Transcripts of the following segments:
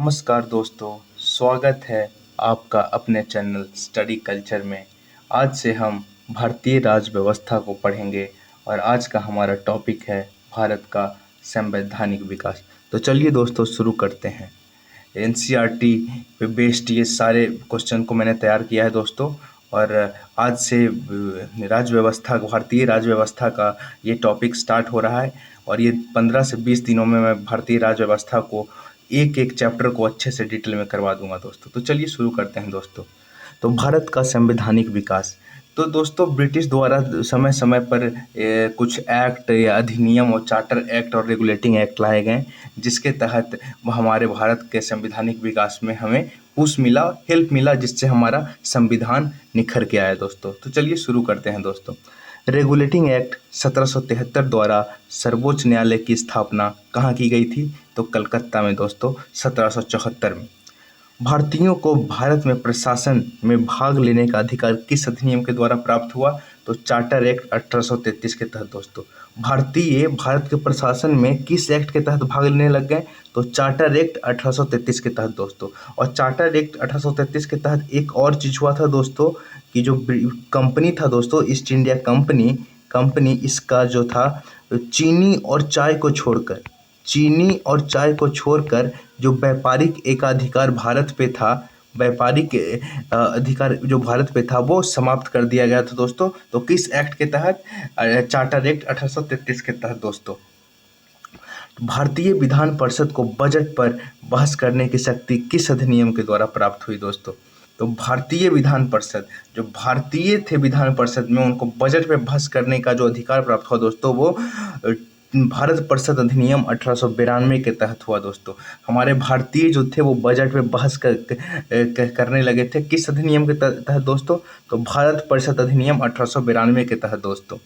नमस्कार दोस्तों, स्वागत है आपका अपने चैनल स्टडी कल्चर में। आज से हम भारतीय राज्य व्यवस्था को पढ़ेंगे और आज का हमारा टॉपिक है भारत का संवैधानिक विकास। तो चलिए दोस्तों शुरू करते हैं। एनसीईआरटी पे बेस्ड ये सारे क्वेश्चन को मैंने तैयार किया है दोस्तों। और आज से राज्य व्यवस्था, भारतीय राज्य व्यवस्था का ये टॉपिक स्टार्ट हो रहा है और ये 15 से 20 दिनों में मैं भारतीय राज्य व्यवस्था को एक एक चैप्टर को अच्छे से डिटेल में करवा दूंगा दोस्तों। तो चलिए शुरू करते हैं दोस्तों। तो भारत का संवैधानिक विकास, तो दोस्तों ब्रिटिश द्वारा समय समय पर कुछ एक्ट या अधिनियम और चार्टर एक्ट और रेगुलेटिंग एक्ट लाए गए, जिसके तहत हमारे भारत के संवैधानिक विकास में हमें पुश मिला, हेल्प मिला, जिससे हमारा संविधान निखर के आया दोस्तों। तो चलिए शुरू करते हैं दोस्तों। रेगुलेटिंग एक्ट 1773 द्वारा सर्वोच्च न्यायालय की स्थापना कहाँ की गई थी? तो कलकत्ता में दोस्तों 1774 में। भारतीयों को भारत में प्रशासन में भाग लेने का अधिकार किस अधिनियम के द्वारा प्राप्त हुआ? तो चार्टर एक्ट 1833 के तहत दोस्तों। भारतीय भारत के प्रशासन में किस एक्ट के तहत भाग लेने लग गए? तो चार्टर एक्ट 1833 के तहत दोस्तों। और चार्टर एक्ट 1833 के तहत एक और चीज हुआ था दोस्तों कि जो कंपनी था दोस्तों, ईस्ट इंडिया कंपनी इसका जो था चीनी और चाय को छोड़कर जो व्यापारिक एकाधिकार भारत पे था, व्यापारिक अधिकार जो भारत पे था वो समाप्त कर दिया गया था दोस्तों। तो किस एक्ट के तहत? चार्टर एक्ट 1833 के तहत दोस्तों। भारतीय विधान परिषद को बजट पर बहस करने की शक्ति किस अधिनियम के द्वारा प्राप्त हुई दोस्तों? तो भारतीय विधान परिषद, जो भारतीय थे विधान परिषद में, उनको बजट पे बहस करने का जो अधिकार प्राप्त हुआ दोस्तों, वो भारत परिषद अधिनियम 1892 के तहत हुआ दोस्तों। हमारे भारतीय जो थे वो बजट पे बहस करने लगे थे किस अधिनियम के तहत दोस्तों? तो भारत परिषद अधिनियम 1892 के तहत दोस्तों।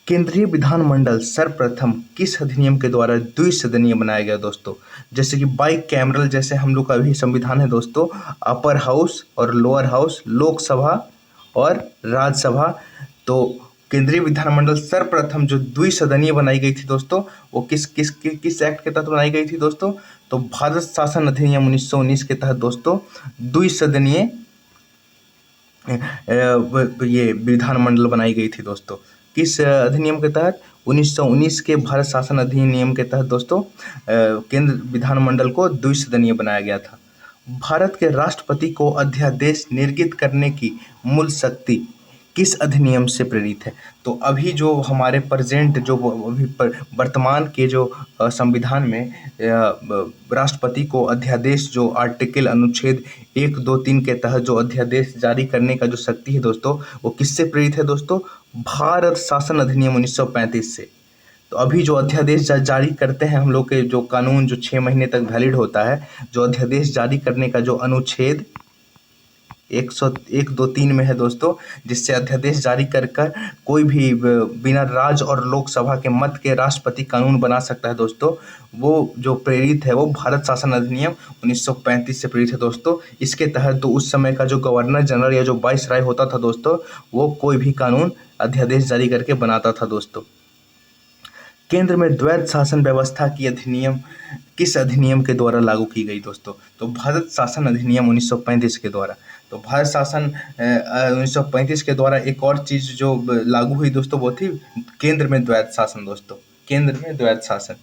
केंद्रीय विधानमंडल सर्वप्रथम किस अधिनियम के द्वारा द्विसदनीय बनाया गया दोस्तों? जैसे कि बाई कैमरल, जैसे हम लोग का अभी संविधान है दोस्तों, अपर हाउस और लोअर हाउस, लोकसभा और राज्यसभा। तो केंद्रीय विधानमंडल सर्वप्रथम जो द्विसदनीय बनाई गई थी दोस्तों, वो किस एक्ट के तहत बनाई गई थी दोस्तों? तो भारत शासन अधिनियम 1919 के तहत दोस्तों द्विसदनीय ये विधानमंडल बनाई गई थी दोस्तों। किस अधिनियम के तहत? 1919 के भारत शासन अधिनियम के तहत दोस्तों केंद्र विधानमंडल को द्विसदनीय बनाया गया था। भारत के राष्ट्रपति को अध्यादेश निर्गत करने की मूल शक्ति किस अधिनियम से प्रेरित है? तो अभी जो हमारे प्रेजेंट जो अभी वर्तमान के जो संविधान में राष्ट्रपति को अध्यादेश, जो आर्टिकल अनुच्छेद 1, 2, 3 के तहत जो अध्यादेश जारी करने का जो शक्ति है दोस्तों, वो किससे प्रेरित है दोस्तों? भारत शासन अधिनियम 1935 से। तो अभी जो अध्यादेश जारी करते हैं हम लोग के जो कानून, जो 6 महीने तक वैलिड होता है, जो अध्यादेश जारी करने का जो अनुच्छेद 101, 2, 3 में है दोस्तों, जिससे अध्यादेश जारी कर कोई भी बिना राज्य और लोकसभा के मत के राष्ट्रपति कानून बना सकता है दोस्तों। वो जो प्रेरित है वो भारत शासन अधिनियम 1935 से प्रेरित है दोस्तों। इसके तहत तो उस समय का जो गवर्नर जनरल या जो वाइसराय होता था दोस्तों, वो कोई भी कानून अध्यादेश जारी करके बनाता था दोस्तों। केंद्र में द्वैध शासन व्यवस्था की अधिनियम किस अधिनियम के द्वारा लागू की गई दोस्तों? तो भारत शासन अधिनियम 1935 के द्वारा। तो भारत शासन 1935 के द्वारा एक और चीज जो लागू हुई दोस्तों, वो थी केंद्र में द्वैध शासन दोस्तों। केंद्र में द्वैध शासन।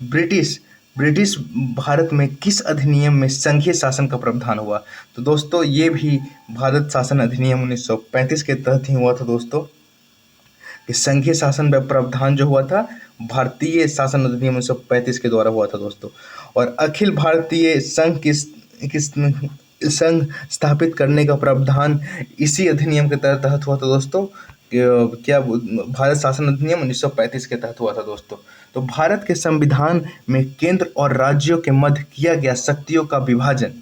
ब्रिटिश भारत में किस अधिनियम में संघीय शासन का प्रावधान हुआ? तो दोस्तों ये भी भारत शासन अधिनियम 1935 के तहत ही हुआ था दोस्तों। कि संघीय शासन का प्रावधान जो हुआ था भारतीय शासन अधिनियम 1935 के द्वारा हुआ था दोस्तों। और अखिल भारतीय संघ स्थापित करने का प्रावधान इसी अधिनियम के तहत हुआ था दोस्तों। क्या भारत शासन अधिनियम 1935 के तहत हुआ था दोस्तों। तो भारत के संविधान में केंद्र और राज्यों के मध्य किया गया शक्तियों का विभाजन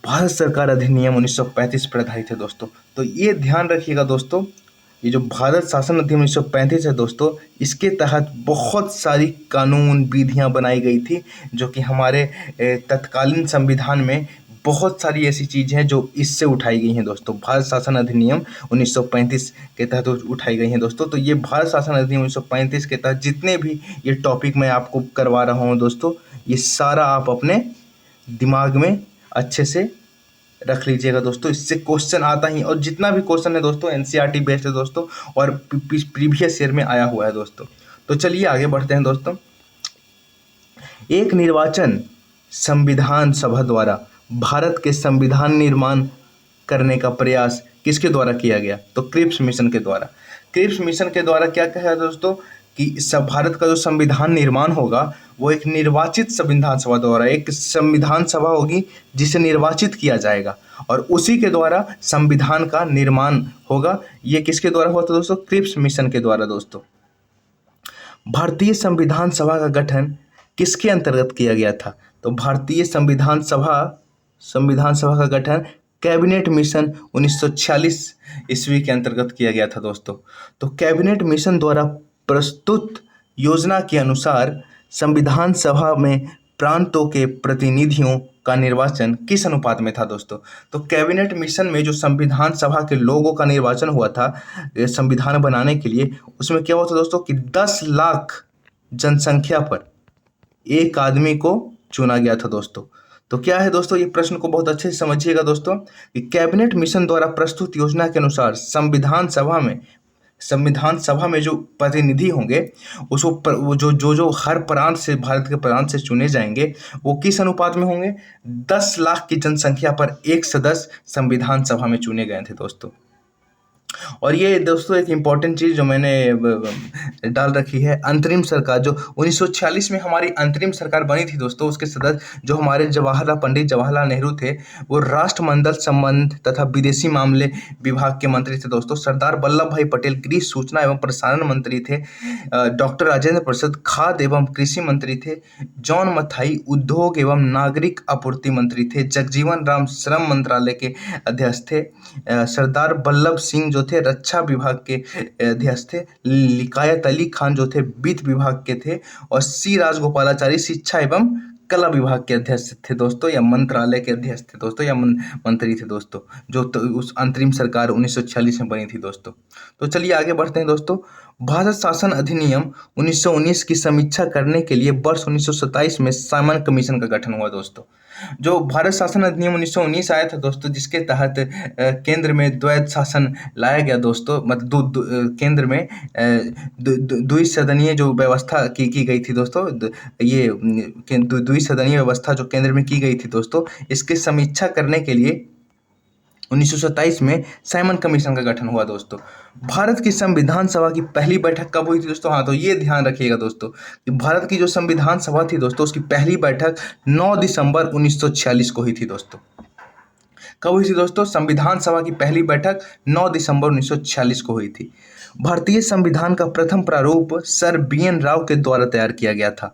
भारत सरकार अधिनियम 1935 पर आधारित है दोस्तों। तो ये ध्यान रखिएगा दोस्तों, ये जो भारत शासन अधिनियम 1935 है दोस्तों, इसके तहत बहुत सारी कानून विधियां बनाई गई थी, जो कि हमारे तत्कालीन संविधान में बहुत सारी ऐसी चीज़ें हैं जो इससे उठाई गई हैं दोस्तों। भारत शासन अधिनियम 1935 के तहत उठाई गई हैं दोस्तों। तो ये भारत शासन अधिनियम 1935 के तहत जितने भी ये टॉपिक मैं आपको करवा रहा हूँ दोस्तों, ये सारा आप अपने दिमाग में अच्छे से रख लीजिएगा दोस्तों। इससे क्वेश्चन आता ही, और जितना भी क्वेश्चन है दोस्तों एनसीईआरटी बेस्ड है दोस्तों, और प्रीवियस ईयर में आया हुआ है दोस्तों। तो चलिए आगे बढ़ते हैं दोस्तों। एक निर्वाचन संविधान सभा द्वारा भारत के संविधान निर्माण करने का प्रयास किसके द्वारा किया गया? तो क्रिप्स मिशन के द्वारा। क्रिप्स मिशन के द्वारा क्या कहा दोस्तों कि सब भारत का जो संविधान निर्माण होगा वो एक निर्वाचित संविधान सभा द्वारा, एक संविधान सभा होगी जिसे निर्वाचित किया जाएगा और उसी के द्वारा संविधान का निर्माण होगा। ये किसके द्वारा हुआ था दोस्तों? क्रिप्स मिशन के द्वारा दोस्तों। भारतीय संविधान सभा का गठन किसके अंतर्गत किया गया था? तो भारतीय संविधान सभा का गठन कैबिनेट मिशन 1946 ईस्वी के अंतर्गत किया गया था दोस्तों। तो कैबिनेट मिशन द्वारा प्रस्तुत योजना के अनुसार संविधान सभा में प्रांतों के प्रतिनिधियों का निर्वाचन किस अनुपात में था दोस्तों? तो कैबिनेट मिशन में जो संविधान सभा के लोगों का निर्वाचन हुआ था संविधान बनाने के लिए, उसमें क्या हुआ था दोस्तों कि 10 लाख जनसंख्या पर एक आदमी को चुना गया था दोस्तों। तो क्या है दोस्तों, ये प्रश्न को बहुत अच्छे से समझिएगा दोस्तों कि कैबिनेट मिशन द्वारा प्रस्तुत योजना के अनुसार संविधान सभा में जो प्रतिनिधि होंगे उसको वो जो हर प्रांत से, भारत के प्रांत से चुने जाएंगे, वो किस अनुपात में होंगे? 10 लाख की जनसंख्या पर एक सदस्य संविधान सभा में चुने गए थे दोस्तों। और ये दोस्तों एक इम्पॉर्टेंट चीज़ जो मैंने डाल रखी है, अंतरिम सरकार जो 1946 में हमारी अंतरिम सरकार बनी थी दोस्तों, उसके सदस्य जो हमारे पंडित जवाहरलाल नेहरू थे, वो राष्ट्रमंडल संबंध तथा विदेशी मामले विभाग के मंत्री थे दोस्तों। सरदार वल्लभ भाई पटेल गृह, सूचना एवं प्रसारण मंत्री थे। डॉक्टर राजेंद्र प्रसाद खाद्य एवं कृषि मंत्री थे। जॉन मथाई उद्योग एवं नागरिक आपूर्ति मंत्री थे। जगजीवन राम श्रम मंत्रालय के अध्यक्ष थे। सरदार वल्लभ सिंह जो थे रक्षा विभाग के अध्यक्ष थे। लियाकत अली खान जो थे वित्त विभाग के थे। और सी राजगोपालाचारी शिक्षा एवं कला विभाग के अध्यक्ष थे दोस्तों, या मंत्रालय के अध्यक्ष थे दोस्तों, या मंत्री थे दोस्तों, जो उस अंतरिम सरकार 1946 में बनी थी दोस्तों। तो चलिए आगे बढ़ते हैं दोस्तों। भारत शासन अधिनियम 1919 की समीक्षा करने के लिए वर्ष 1927 में साइमन कमीशन का गठन हुआ दोस्तों। जो भारत शासन अधिनियम 1919 आया था दोस्तों, जिसके तहत केंद्र में द्वैध शासन लाया गया दोस्तों, मतलब केंद्र में द्विसदनीय जो व्यवस्था की गई थी दोस्तों, ये द्विसदनीय व्यवस्था जो केंद्र में की गई थी दोस्तों, इसकी समीक्षा करने के लिए 1927 में साइमन कमीशन का गठन हुआ दोस्तों। भारत की संविधान सभा की पहली बैठक कब हुई थी दोस्तों? हाँ, तो ये ध्यान रखिएगा दोस्तों कि भारत की जो संविधान सभा थी दोस्तों, उसकी पहली बैठक 9 दिसंबर 1946 को हुई थी दोस्तों। कब हुई थी दोस्तों? संविधान सभा की पहली बैठक 9 दिसंबर 1946 को हुई थी। भारतीय संविधान का प्रथम प्रारूप सर BN राव के द्वारा तैयार किया गया था।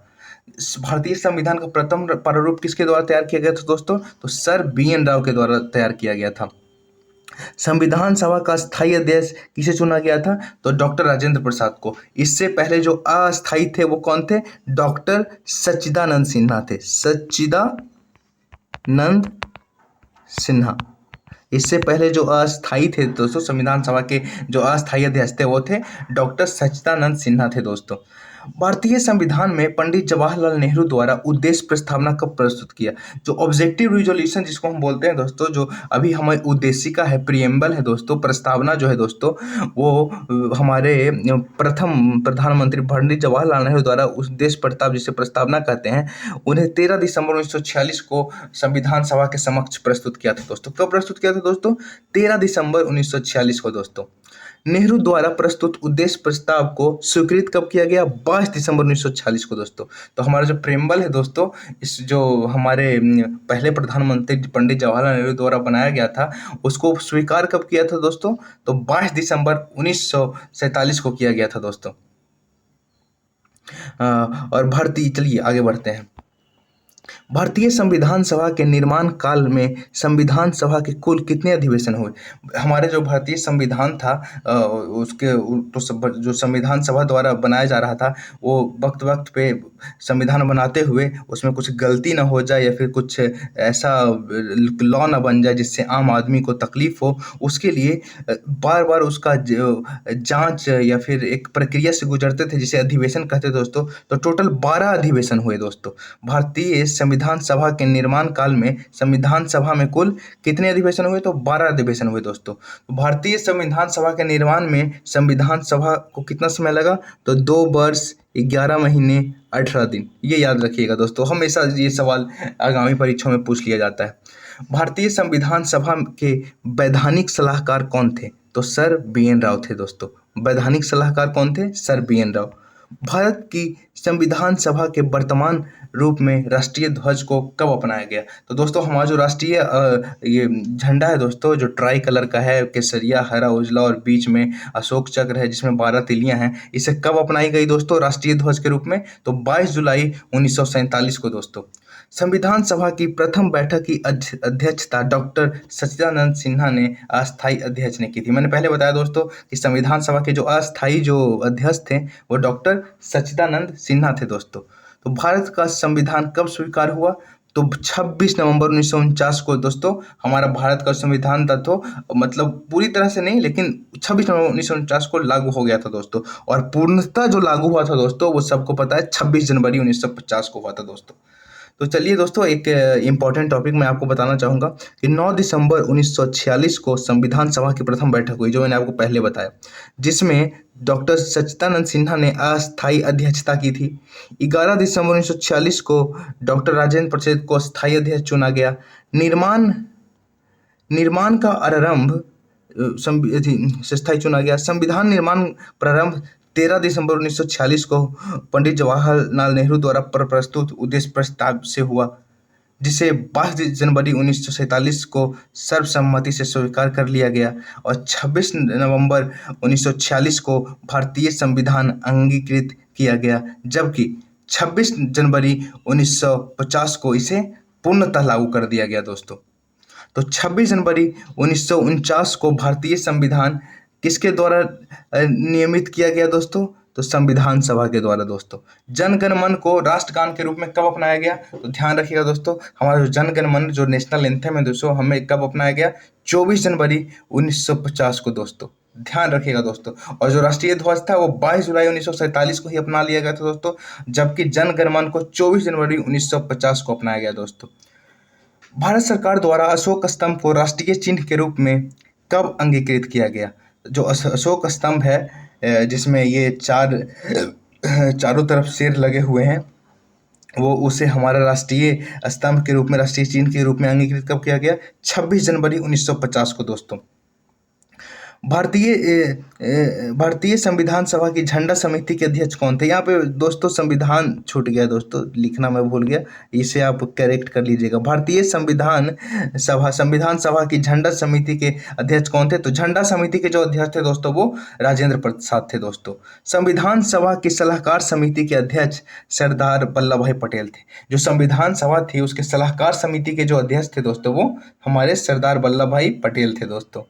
भारतीय संविधान का प्रथम प्रारूप किसके द्वारा तैयार किया गया था दोस्तों? तो सर BN राव के द्वारा तैयार किया गया था। संविधान सभा का स्थायी अध्यक्ष किसे चुना गया था? तो डॉक्टर राजेंद्र प्रसाद को। इससे पहले जो अस्थायी थे वो कौन थे? डॉक्टर सच्चिदानंद सिन्हा थे। सच्चिदानंद सिन्हा। इससे पहले जो अस्थायी थे दोस्तों, संविधान सभा के जो अस्थायी अध्यक्ष थे वो थे डॉक्टर सच्चिदानंद सिन्हा थे दोस्तों। भारतीय संविधान में पंडित जवाहरलाल नेहरू द्वारा उद्देश्य प्रस्तावना कब प्रस्तुत किया? जो ऑब्जेक्टिव रिजोल्यूशन जिसको हम बोलते हैं दोस्तों, जो अभी हमारी उद्देशिका है, प्रियम्बल है दोस्तों, प्रस्तावना जो है दोस्तों, वो हमारे प्रथम प्रधानमंत्री पंडित जवाहरलाल नेहरू द्वारा उद्देश्य प्रस्ताव जिसे प्रस्तावना कहते हैं, उन्हें 13 दिसंबर 1946 को संविधान सभा के समक्ष प्रस्तुत किया था दोस्तों। कब प्रस्तुत किया था दोस्तों? 13 दिसंबर 1946 को दोस्तों। नेहरू द्वारा प्रस्तुत उद्देश्य प्रस्ताव को स्वीकृत कब किया गया? 22 दिसंबर 1946 को दोस्तों। तो हमारा जो प्रेम्बल है दोस्तों, इस जो हमारे पहले प्रधानमंत्री पंडित जवाहरलाल नेहरू द्वारा बनाया गया था, उसको स्वीकार कब किया था दोस्तों? तो 22 दिसंबर 1947 को किया गया था दोस्तों। और चलिए आगे बढ़ते हैं। भारतीय संविधान सभा के निर्माण काल में संविधान सभा के कुल कितने अधिवेशन हुए? हमारे जो भारतीय संविधान था उसके तो जो संविधान सभा द्वारा बनाया जा रहा था, वो वक्त वक्त पे संविधान बनाते हुए उसमें कुछ गलती ना हो जाए या फिर कुछ ऐसा लॉ ना बन जाए जिससे आम आदमी को तकलीफ हो, उसके लिए बार बार उसका जांच या फिर एक प्रक्रिया से गुजरते थे जिसे अधिवेशन कहते थे दोस्तों। तो टोटल 12 अधिवेशन हुए दोस्तों। भारतीय संविधान सभा के निर्माण काल में संविधान सभा में कुल कितने अधिवेशन हुए? तो 12 अधिवेशन हुए दोस्तों। तो भारतीय संविधान सभा के निर्माण में संविधान सभा को कितना समय लगा? तो 2 वर्ष 11 महीने 18 दिन। ये याद रखिएगा दोस्तों, हमेशा ये सवाल आगामी परीक्षाओं में पूछ लिया जाता है। भारतीय संविधान सभा के वैधानिक सलाहकार कौन थे? तो सर बी.एन. राव थे दोस्तों। वैधानिक सलाहकार कौन थे? Sir BN. राव। भारत की संविधान सभा के वर्तमान रूप में राष्ट्रीय ध्वज को कब अपनाया गया? तो दोस्तों हमारा जो राष्ट्रीय ये झंडा है दोस्तों, जो ट्राई कलर का है, केसरिया, हरा, उजला और बीच में अशोक चक्र है जिसमें 12 तिलियां हैं, इसे कब अपनाई गई दोस्तों राष्ट्रीय ध्वज के रूप में? तो 22 जुलाई 1947 को दोस्तों। संविधान सभा की प्रथम बैठक की अध्यक्षता डॉक्टर सच्चिदानंद सिन्हा ने अस्थायी अध्यक्ष ने की थी। मैंने पहले बताया दोस्तों कि संविधान सभा के जो अस्थायी जो अध्यक्ष थे वो डॉक्टर सच्चिदानंद सिन्हा थे दोस्तों। तो भारत का संविधान कब स्वीकार हुआ? तो 26 नवंबर 1949 को दोस्तों हमारा भारत का संविधान था, तो मतलब पूरी तरह से नहीं लेकिन 26 नवंबर 1949 को लागू हो गया था दोस्तों। और पूर्णतः जो लागू हुआ था दोस्तों वो सबको पता है 26 जनवरी 1950 को हुआ था दोस्तों। तो चलिए दोस्तों, एक इम्पॉर्टेंट टॉपिक मैं आपको बताना चाहूँगा कि 9 दिसंबर 1946 को संविधान सभा की प्रथम बैठक हुई, जो मैंने आपको पहले बताया, जिसमें डॉक्टर सच्चिदानंद सिन्हा ने अस्थायी अध्यक्षता की थी। 11 दिसंबर 1946 को डॉक्टर राजेंद्र प्रसाद को स्थायी अध्यक्ष चुना गया। निर्माण निर्माण का आरंभ से स्थायी चुना गया। संविधान निर्माण प्रारंभ 13 दिसंबर 1946 को पंडित जवाहरलाल नेहरू द्वारा प्रस्तुत उद्देश्य प्रस्ताव से हुआ, जिसे 22 जनवरी 1947 को सर्वसम्मति से स्वीकार कर लिया गया और 26 नवंबर 1946 को भारतीय संविधान अंगीकृत किया गया, जबकि 26 जनवरी 1950 को इसे पूर्णतः लागू कर दिया गया दोस्तों। तो 26 जनवरी 1949 को भारतीय संविधान किसके द्वारा नियमित किया गया दोस्तों? तो संविधान सभा के द्वारा दोस्तों। जन गण मन को राष्ट्रगान के रूप में कब अपनाया गया? तो ध्यान रखिएगा दोस्तों, हमारा जो जन गण मन जो नेशनल एंथम है दोस्तों, हमें कब अपनाया गया? 24 जनवरी 1950 को दोस्तों। ध्यान रखिएगा दोस्तों। और जो राष्ट्रीय ध्वज था वो 22 जुलाई 1947 को ही अपना लिया गया था दोस्तों, जबकि जन गण मन को 24 जनवरी 1950 को अपनाया गया दोस्तों। भारत सरकार द्वारा अशोक स्तंभ को राष्ट्रीय चिन्ह के रूप में कब अंगीकृत किया गया? जो अशोक स्तंभ है जिसमें ये चारों तरफ शेर लगे हुए हैं, वो उसे हमारा राष्ट्रीय स्तंभ के रूप में, राष्ट्रीय चिन्ह के रूप में अंगीकृत कब किया गया? 26 जनवरी 1950 को दोस्तों। भारतीय संविधान सभा की झंडा समिति के अध्यक्ष कौन थे? यहाँ पे दोस्तों संविधान छूट गया दोस्तों, लिखना मैं भूल गया, इसे आप करेक्ट कर लीजिएगा। भारतीय संविधान सभा की झंडा समिति के अध्यक्ष कौन थे? तो झंडा समिति के जो अध्यक्ष थे दोस्तों वो राजेंद्र प्रसाद थे दोस्तों। संविधान सभा की सलाहकार समिति के अध्यक्ष सरदार वल्लभ भाई पटेल थे। जो संविधान सभा थी उसके सलाहकार समिति के जो अध्यक्ष थे दोस्तों वो हमारे सरदार वल्लभ भाई पटेल थे दोस्तों।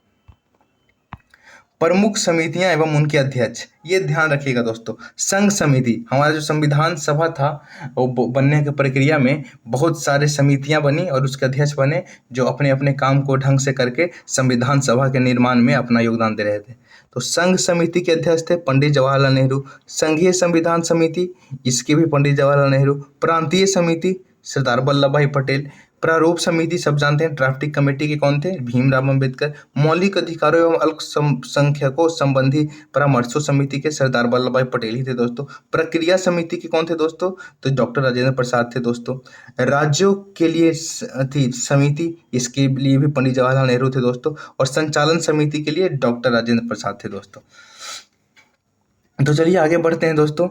प्रमुख समितियां एवं उनके अध्यक्ष, ये ध्यान रखिएगा दोस्तों। संघ समिति, हमारा जो संविधान सभा था वो बनने की प्रक्रिया में बहुत सारे समितियां बनी और उसके अध्यक्ष बने जो अपने अपने काम को ढंग से करके संविधान सभा के निर्माण में अपना योगदान दे रहे थे। तो संघ समिति के अध्यक्ष थे पंडित जवाहरलाल नेहरू। संघीय संविधान समिति, इसके भी पंडित जवाहरलाल नेहरू। प्रांतीय समिति सरदार वल्लभ भाई पटेल। प्रारूप समिति सब जानते हैं, ड्राफ्टिंग कमेटी के कौन थे? भीमराव अम्बेडकर। मौलिक अधिकारों एवं अल्पसंख्यकों संबंधी परामर्शों समिति के सरदार वल्लभ भाई पटेल ही थे दोस्तों। प्रक्रिया समिति के कौन थे दोस्तों? तो डॉक्टर राजेंद्र प्रसाद थे दोस्तों। राज्यों के लिए थी समिति, इसके लिए भी पंडित जवाहरलाल नेहरू थे दोस्तों। और संचालन समिति के लिए डॉक्टर राजेंद्र प्रसाद थे दोस्तों। तो चलिए आगे बढ़ते हैं दोस्तों।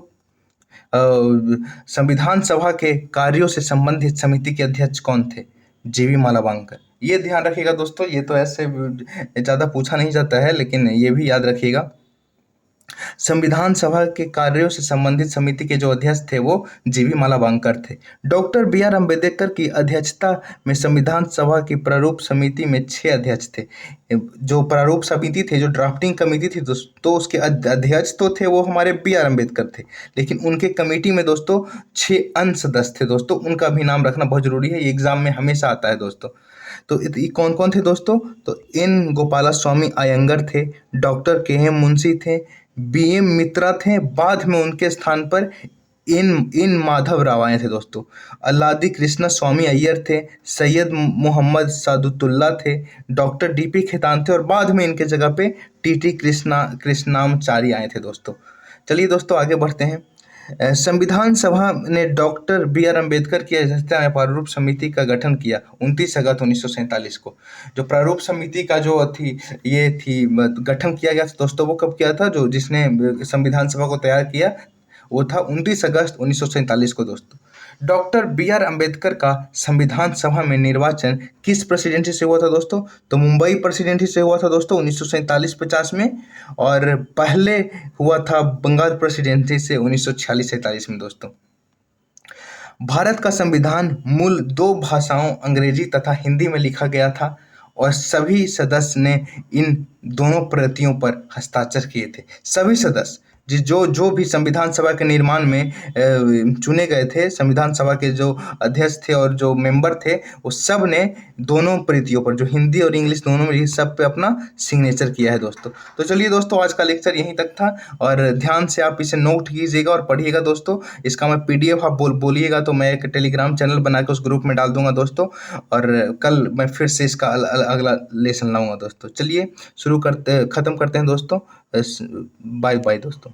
संविधान सभा के कार्यों से संबंधित समिति के अध्यक्ष कौन थे? जीवी मालावांकर। ये ध्यान रखिएगा दोस्तों, ये तो ऐसे ज़्यादा पूछा नहीं जाता है लेकिन ये भी याद रखिएगा संविधान सभा के कार्यों से संबंधित समिति के जो अध्यक्ष थे वो जीवी मालावांकर थे। डॉक्टर बी आर अम्बेडकर की अध्यक्षता में संविधान सभा की प्रारूप समिति में 6 अध्यक्ष थे। जो प्रारूप समिति थे, जो ड्राफ्टिंग कमेटी थी दोस्तों, तो उसके अध्यक्ष तो थे वो हमारे बी आर अम्बेडकर थे, लेकिन उनके कमेटी में दोस्तों 6 अन्य सदस्य थे दोस्तों। उनका भी नाम रखना बहुत जरूरी है, ये एग्जाम में हमेशा आता है दोस्तों। तो ये कौन कौन थे दोस्तों? तो एन गोपाला स्वामी अयंगर थे, डॉक्टर के एम मुंशी थे, बी एम मित्रा थे, बाद में उनके स्थान पर इन माधव राव आए थे दोस्तों। अल्लादी कृष्ण स्वामी अय्यर थे, सैयद मोहम्मद सादुतुल्ला थे, डॉक्टर डी पी खेतान थे, और बाद में इनके जगह पे टी टी कृष्णामाचारी आए थे दोस्तों। चलिए दोस्तों आगे बढ़ते हैं। संविधान सभा ने डॉक्टर बी आर अम्बेडकर की अध्यक्षता में प्रारूप समिति का गठन किया 29 अगस्त 1947 को। जो प्रारूप समिति का जो थी ये थी गठन किया गया था दोस्तों, वो कब किया था? जो जिसने संविधान सभा को तैयार किया वो था 29 अगस्त 1947 को दोस्तों। डॉक्टर बी आर अम्बेडकर का संविधान सभा में निर्वाचन किस प्रेसिडेंसी से हुआ था दोस्तों? तो मुंबई प्रेसिडेंसी से हुआ था दोस्तों 1947-50 में, और पहले हुआ था बंगाल प्रेसिडेंसी से 1946-47 में दोस्तों। भारत का संविधान मूल 2 भाषाओं अंग्रेजी तथा हिंदी में लिखा गया था, और सभी सदस्य ने इन दोनों प्रतियों पर हस्ताक्षर किए थे। सभी सदस्य जो जो भी संविधान सभा के निर्माण में चुने गए थे, संविधान सभा के जो अध्यक्ष थे और जो मेंबर थे, वो सब ने दोनों प्रतियों पर, जो हिंदी और इंग्लिश दोनों में, सब पे अपना सिग्नेचर किया है दोस्तों। तो चलिए दोस्तों आज का लेक्चर यहीं तक था, और ध्यान से आप इसे नोट कीजिएगा और पढ़िएगा दोस्तों। इसका मैं पीडीएफ आप बोलिएगा तो मैं एक टेलीग्राम चैनल बना के उस ग्रुप में डाल दूंगा दोस्तों, और कल मैं फिर से इसका अगला लेसन लाऊंगा दोस्तों। चलिए खत्म करते हैं दोस्तों। बाय बाय दोस्तों।